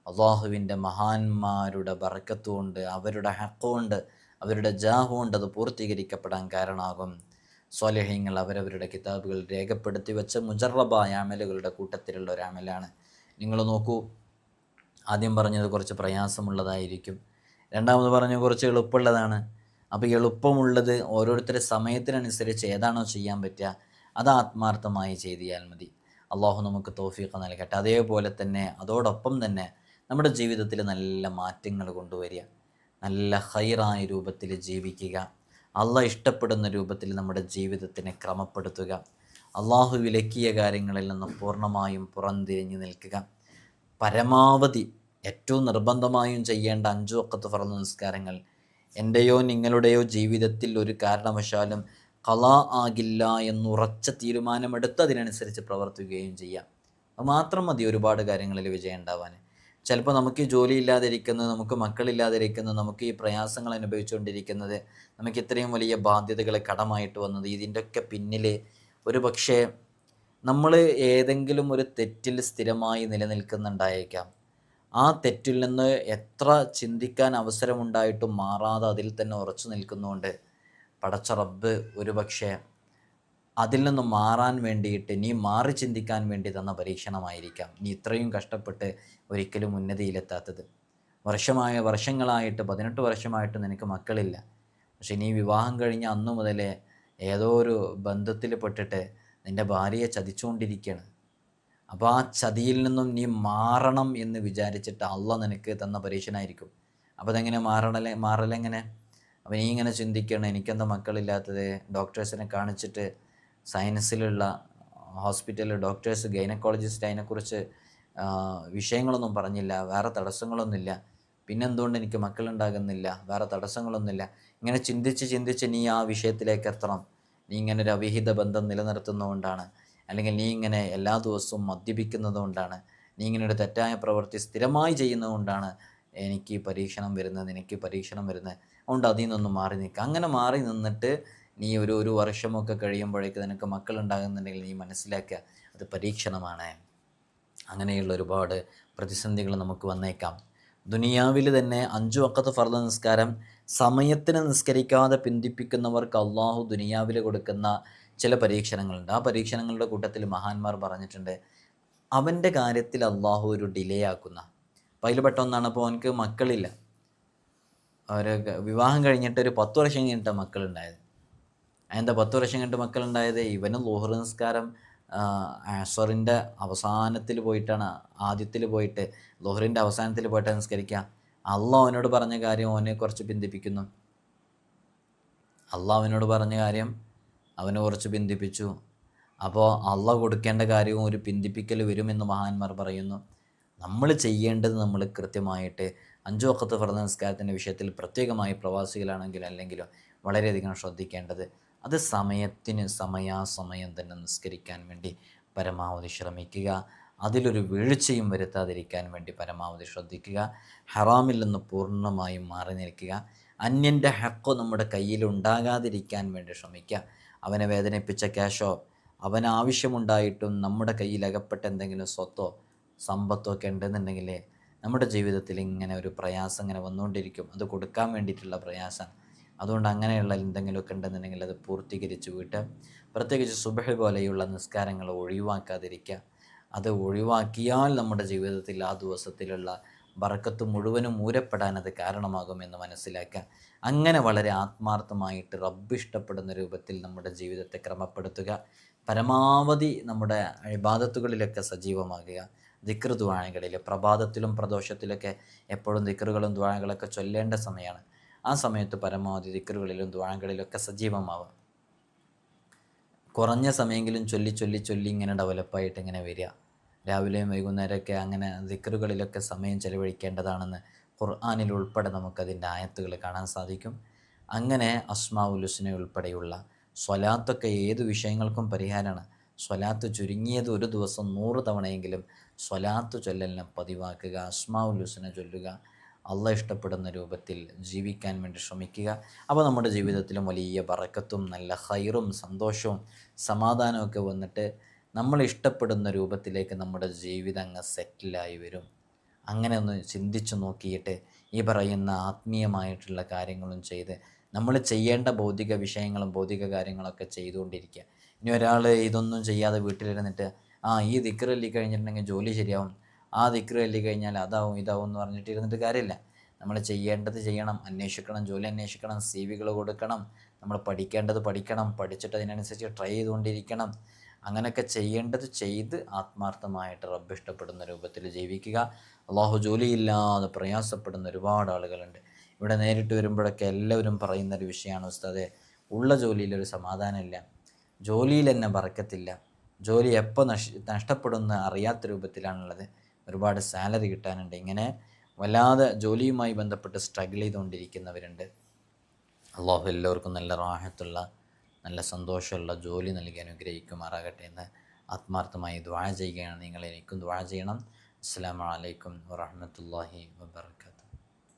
അള്ളാഹുവിൻ്റെ മഹാന്മാരുടെ ബർക്കത്തുകൊണ്ട്, അവരുടെ ഹഖുകൊണ്ട്, അവരുടെ ജാഹുകൊണ്ട് അത് പൂർത്തീകരിക്കപ്പെടാൻ കാരണമാകും. സ്വാലിഹീങ്ങൾ അവരവരുടെ കിതാബുകൾ രേഖപ്പെടുത്തി വെച്ച മുജറബായ അമലുകളുടെ കൂട്ടത്തിലുള്ള ഒരു അമലാണ്. നിങ്ങൾ നോക്കൂ, ആദ്യം പറഞ്ഞത് കുറച്ച് പ്രയാസമുള്ളതായിരിക്കും, രണ്ടാമത് പറഞ്ഞത് കുറച്ച് എളുപ്പമുള്ളതാണ്. അപ്പോൾ എളുപ്പമുള്ളത് ഓരോരുത്തരുടെ സമയത്തിനനുസരിച്ച് ഏതാണോ ചെയ്യാൻ പറ്റുക അത് ആത്മാർത്ഥമായി ചെയ്തിയാൽ മതി. അള്ളാഹു നമുക്ക് തൗഫീഖ് നൽകട്ടെ. അതേപോലെ തന്നെ അതോടൊപ്പം തന്നെ നമ്മുടെ ജീവിതത്തിൽ നല്ല മാറ്റങ്ങൾ കൊണ്ടുവരിക, നല്ല ഹൈറായ രൂപത്തിൽ ജീവിക്കുക, അള്ളാഹ് ഇഷ്ടപ്പെടുന്ന രൂപത്തിൽ നമ്മുടെ ജീവിതത്തിനെ ക്രമപ്പെടുത്തുക, അള്ളാഹു വിലക്കിയ കാര്യങ്ങളിൽ നിന്ന് പൂർണ്ണമായും പുറംതിരിഞ്ഞു നിൽക്കുക. പരമാവധി ഏറ്റവും നിർബന്ധമായും ചെയ്യേണ്ട 5 വഖത്ത് ഫർള് നിസ്കാരങ്ങൾ എൻ്റെയോ നിങ്ങളുടെയോ ജീവിതത്തിൽ ഒരു കാരണവശാലും ഖളാ ആകില്ല എന്നുറച്ച തീരുമാനമെടുത്ത് അതിനനുസരിച്ച് പ്രവർത്തിക്കുകയും ചെയ്യാം. അത് മാത്രം മതി ഒരുപാട് കാര്യങ്ങളിൽ വിജയം ഉണ്ടാവാൻ. ചിലപ്പോൾ നമുക്ക് ഈ ജോലി ഇല്ലാതിരിക്കുന്നത്, നമുക്ക് മക്കളില്ലാതിരിക്കുന്നത്, നമുക്ക് ഈ പ്രയാസങ്ങൾ അനുഭവിച്ചുകൊണ്ടിരിക്കുന്നത്, നമുക്ക് ഇത്രയും വലിയ ബാധ്യതകൾ കടമായിട്ട് വന്നത്, ഇതിൻ്റെയൊക്കെ പിന്നിൽ ഒരു പക്ഷേ നമ്മൾ ഏതെങ്കിലും ഒരു തെറ്റിൽ സ്ഥിരമായി നിലനിൽക്കുന്നുണ്ടായേക്കാം. ആ തെറ്റിൽ നിന്ന് എത്ര ചിന്തിക്കാൻ അവസരമുണ്ടായിട്ടും മാറാതെ അതിൽ തന്നെ ഉറച്ചു നിൽക്കുന്നുകൊണ്ട് പടച്ച റബ്ബ് ഒരു പക്ഷേ അതിൽ നിന്ന് മാറാൻ വേണ്ടിയിട്ട് നീ മാറി ചിന്തിക്കാൻ വേണ്ടി തന്ന പരീക്ഷണമായിരിക്കാം നീ ഇത്രയും കഷ്ടപ്പെട്ട് ഒരിക്കലും ഉന്നതിയിലെത്താത്തത്. വർഷങ്ങളായിട്ട് 18 വർഷമായിട്ട് നിനക്ക് മക്കളില്ല. പക്ഷെ നീ വിവാഹം കഴിഞ്ഞ അന്നു മുതലേ ഏതോ ഒരു ബന്ധത്തിൽ പെട്ടിട്ട് നിൻ്റെ ഭാര്യയെ ചതിച്ചുകൊണ്ടിരിക്കുകയാണ്. അപ്പോൾ ആ ചതിയിൽ നിന്നും നീ മാറണം എന്ന് വിചാരിച്ചിട്ട് അള്ളാഹ് നിനക്ക് തന്ന പരീക്ഷണമായിരിക്കും. അപ്പോൾ അതെങ്ങനെ മാറലെങ്ങനെ? അപ്പോൾ നീ ഇങ്ങനെ ചിന്തിക്കണം, എനിക്കെന്താ മക്കളില്ലാത്തത്? ഡോക്ടേഴ്സിനെ കാണിച്ചിട്ട് സയൻസിലുള്ള ഹോസ്പിറ്റലിൽ ഡോക്ടേഴ്സ് ഗൈനക്കോളജിസ്റ്റ് അതിനെക്കുറിച്ച് വിഷയങ്ങളൊന്നും പറഞ്ഞില്ല, വേറെ തടസ്സങ്ങളൊന്നുമില്ല, പിന്നെന്തുകൊണ്ട് എനിക്ക് മക്കളുണ്ടാകുന്നില്ല, വേറെ തടസ്സങ്ങളൊന്നുമില്ല. ഇങ്ങനെ ചിന്തിച്ച് നീ ആ വിഷയത്തിലേക്ക് എത്തണം. നീ ഇങ്ങനെ ഒരു അവിഹിത ബന്ധം നിലനിർത്തുന്നതുകൊണ്ടാണ്, അല്ലെങ്കിൽ നീ ഇങ്ങനെ എല്ലാ ദിവസവും മദ്യപിക്കുന്നത് കൊണ്ടാണ്, നീ ഇങ്ങനെ ഒരു തെറ്റായ പ്രവൃത്തി സ്ഥിരമായി ചെയ്യുന്നതുകൊണ്ടാണ് എനിക്ക് പരീക്ഷണം വരുന്നത്, അതുകൊണ്ട് അതിൽ നിന്നൊന്നും മാറി നിൽക്കുക. അങ്ങനെ മാറി നിന്നിട്ട് നീ ഒരു വർഷമൊക്കെ കഴിയുമ്പോഴേക്ക് നിനക്ക് മക്കളുണ്ടാകുന്നുണ്ടെങ്കിൽ നീ മനസ്സിലാക്കുക അത് പരീക്ഷണമാണ്. അങ്ങനെയുള്ള ഒരുപാട് പ്രതിസന്ധികൾ നമുക്ക് വന്നേക്കാം. ദുനിയാവിൽ തന്നെ 5 വഖത്ത് ഫർള് നിസ്കാരം സമയത്തിന് നിസ്കരിക്കാതെ പിന്തിപ്പിക്കുന്നവർക്ക് അള്ളാഹു ദുനിയാവിൽ കൊടുക്കുന്ന ചില പരീക്ഷണങ്ങളുണ്ട്. ആ പരീക്ഷണങ്ങളുടെ കൂട്ടത്തിൽ മഹാന്മാർ പറഞ്ഞിട്ടുണ്ട്, അവൻ്റെ കാര്യത്തിൽ അള്ളാഹു ഒരു ഡിലേ ആക്കുന്ന. അപ്പോൾ അതിൽ പെട്ട ഒന്നാണ്, അപ്പോൾ അവനക്ക് മക്കളില്ല, അവർ വിവാഹം കഴിഞ്ഞിട്ട് ഒരു 10 വർഷം കഴിഞ്ഞിട്ടാണ് മക്കളുണ്ടായത്. അതിൻ്റെ 10 വർഷം കഴിഞ്ഞിട്ട് മക്കളുണ്ടായത് ഇവന് ളുഹർ നിസ്കാരം അസറിൻ്റെ അവസാനത്തിൽ പോയിട്ടാണ്, ആദ്യത്തിൽ പോയിട്ട് ളുഹറിൻ്റെ അവസാനത്തിൽ പോയിട്ടാണ് നിസ്കരിക്കുക. അള്ളാഹ് അവനോട് പറഞ്ഞ കാര്യം അവനെ കുറച്ച് പിന്തിപ്പിക്കുന്നു. അവന് കുറച്ച് പിന്തിപ്പിച്ചു. അപ്പോൾ അള്ളാഹ് കൊടുക്കേണ്ട കാര്യവും ഒരു പിന്തിപ്പിക്കൽ വരുമെന്ന് മഹാന്മാർ പറയുന്നു. നമ്മൾ ചെയ്യേണ്ടത് നമ്മൾ കൃത്യമായിട്ട് 5 വഖത്ത് ഫർള് നിസ്കാരത്തിൻ്റെ വിഷയത്തിൽ പ്രത്യേകമായി പ്രവാസികളാണെങ്കിലും അല്ലെങ്കിലും വളരെയധികം ശ്രദ്ധിക്കേണ്ടത് അത് സമയാസമയം തന്നെ നിസ്കരിക്കാൻ വേണ്ടി പരമാവധി ശ്രമിക്കുക. അതിലൊരു വീഴ്ചയും വരുത്താതിരിക്കാൻ വേണ്ടി പരമാവധി ശ്രദ്ധിക്കുക. ഹറാമിൽ നിന്ന് പൂർണ്ണമായും മാറി നിൽക്കുക. അന്യൻ്റെ ഹക്ക് നമ്മുടെ കയ്യിൽ ഉണ്ടാകാതിരിക്കാൻ വേണ്ടി ശ്രമിക്കുക. അവനെ വേദനിപ്പിച്ച ക്യാഷോ അവന് ആവശ്യമുണ്ടായിട്ടും നമ്മുടെ കയ്യിൽ അകപ്പെട്ട എന്തെങ്കിലും സ്വത്തോ സമ്പത്തോ ഒക്കെ ഉണ്ടെന്നുണ്ടെങ്കിൽ നമ്മുടെ ജീവിതത്തിൽ ഇങ്ങനെ ഒരു പ്രയാസം ഇങ്ങനെ വന്നുകൊണ്ടിരിക്കും. അത് കൊടുക്കാൻ വേണ്ടിയിട്ടുള്ള പ്രയാസം. അതുകൊണ്ട് അങ്ങനെയുള്ള എന്തെങ്കിലുമൊക്കെ ഉണ്ടെന്നുണ്ടെങ്കിൽ അത് പൂർത്തീകരിച്ച് വിട്ട്, പ്രത്യേകിച്ച് സുബഹ് പോലെയുള്ള നിസ്കാരങ്ങൾ ഒഴിവാക്കാതിരിക്കുക. അത് ഒഴിവാക്കിയാൽ നമ്മുടെ ജീവിതത്തിൽ ആ ദിവസത്തിലുള്ള ബറക്കത്ത് മുഴുവനും ഊരപ്പെടാൻ അത് കാരണമാകുമെന്ന് മനസ്സിലാക്കുക. അങ്ങനെ വളരെ ആത്മാർത്ഥമായിട്ട് റബ്ബ് ഇഷ്ടപ്പെടുന്ന രൂപത്തിൽ നമ്മുടെ ജീവിതത്തെ ക്രമപ്പെടുത്തുക. പരമാവധി നമ്മുടെ ഇബാദത്തുകളിലൊക്കെ സജീവമാകുക. ദിക്ർ ദുആകളിൽ പ്രഭാതത്തിലും പ്രദോഷത്തിലൊക്കെ എപ്പോഴും ദിക്റുകളും ദുആകളൊക്കെ ചൊല്ലേണ്ട സമയമാണ്. ആ സമയത്ത് പരമാവധി ദിക്റുകളിലും ദുആകളിലൊക്കെ സജീവമാവുക. കുറഞ്ഞ സമയമെങ്കിലും ചൊല്ലി ചൊല്ലി ചൊല്ലി ഇങ്ങനെ ഡെവലപ്പായിട്ട് ഇങ്ങനെ വരിക. രാവിലെയും വൈകുന്നേരമൊക്കെ അങ്ങനെ ദിക്റുകളിലൊക്കെ സമയം ചെലവഴിക്കേണ്ടതാണെന്ന് ഖുർആനിൽ ഉൾപ്പെടെ നമുക്കതിൻ്റെ ആയത്തുകൾ കാണാൻ സാധിക്കും. അങ്ങനെ അസ്മാഉൽ ഹുസ്ന ഉൾപ്പെടെയുള്ള സ്വലാത്തൊക്കെ ഏത് വിഷയങ്ങൾക്കും പരിഹാരമാണ്. സ്വലാത്ത് ചുരുങ്ങിയത് ഒരു ദിവസം 100 തവണയെങ്കിലും സ്വലാത്ത് ചൊല്ലലിനെ പതിവാക്കുക, അസ്മാഉൽ ഹുസ്ന ചൊല്ലുക, അള്ളാഹ് ഇഷ്ടപ്പെടുന്ന രൂപത്തിൽ ജീവിക്കാൻ വേണ്ടി ശ്രമിക്കുക. അപ്പോൾ നമ്മുടെ ജീവിതത്തിലും വലിയ ബറക്കത്തും നല്ല ഖൈറും സന്തോഷവും സമാധാനമൊക്കെ വന്നിട്ട് നമ്മൾ ഇഷ്ടപ്പെടുന്ന രൂപത്തിലേക്ക് നമ്മുടെ ജീവിതം അങ്ങ് സെറ്റിലായി വരും. അങ്ങനെ ഒന്ന് ചിന്തിച്ചു നോക്കിയിട്ട് ഈ പറയുന്ന ആത്മീയമായിട്ടുള്ള കാര്യങ്ങളും ചെയ്ത് നമ്മൾ ചെയ്യേണ്ട ഭൗതിക വിഷയങ്ങളും ഭൗതിക കാര്യങ്ങളൊക്കെ ചെയ്തുകൊണ്ടിരിക്കുക. ഇനി ഒരാൾ ഇതൊന്നും ചെയ്യാതെ വീട്ടിലിരുന്നിട്ട് ഈ ദിക്ർ ചൊല്ലി കഴിഞ്ഞിട്ടുണ്ടെങ്കിൽ ജോലി ശരിയാവും, ആ ദിക്ർ ചൊല്ലി കഴിഞ്ഞാൽ അതാവും ഇതാവും എന്ന് പറഞ്ഞിട്ട് ഇരുന്നിട്ട് കാര്യമില്ല. നമ്മൾ ചെയ്യേണ്ടത് ചെയ്യണം, അന്വേഷിക്കണം, ജോലി അന്വേഷിക്കണം, CV കൊടുക്കണം, നമ്മൾ പഠിക്കേണ്ടത് പഠിക്കണം, പഠിച്ചിട്ട് അതിനനുസരിച്ച് ട്രൈ ചെയ്തുകൊണ്ടിരിക്കണം. അങ്ങനെയൊക്കെ ചെയ്യേണ്ടത് ചെയ്ത് ആത്മാർത്ഥമായിട്ട് റബ്ബ് ഇഷ്ടപ്പെടുന്ന രൂപത്തിൽ ജീവിക്കുക. അള്ളാഹു ജോലിയില്ലാതെ പ്രയാസപ്പെടുന്ന ഒരുപാട് ആളുകളുണ്ട്. ഇവിടെ നേരിട്ട് വരുമ്പോഴൊക്കെ എല്ലാവരും പറയുന്നൊരു വിഷയമാണ്, ഉസ്താദേ, ഉള്ള ജോലിയിലൊരു സമാധാനമില്ല, ജോലിയിൽ തന്നെ ബറക്കത്തില്ല, ജോലി എപ്പോൾ നഷ്ടപ്പെടുന്ന അറിയാത്ത രൂപത്തിലാണുള്ളത്, ഒരുപാട് സാലറി കിട്ടാനുണ്ട്. ഇങ്ങനെ വല്ലാതെ ജോലിയുമായി ബന്ധപ്പെട്ട് സ്ട്രഗിൾ ചെയ്തുകൊണ്ടിരിക്കുന്നവരുണ്ട്. അള്ളാഹു എല്ലാവർക്കും നല്ല റാഹത്തുള്ള നല്ല സന്തോഷമുള്ള ജോലി നൽകി അനുഗ്രഹിക്കുമാറാകട്ടെ എന്ന് ആത്മാർത്ഥമായി ദുആ ചെയ്യുകയാണ്. നിങ്ങൾ എനിക്കും ദുആ ചെയ്യണം. അസ്സലാമു അലൈക്കും വറഹ്മത്തുള്ളാഹി വബറകാതുഹു.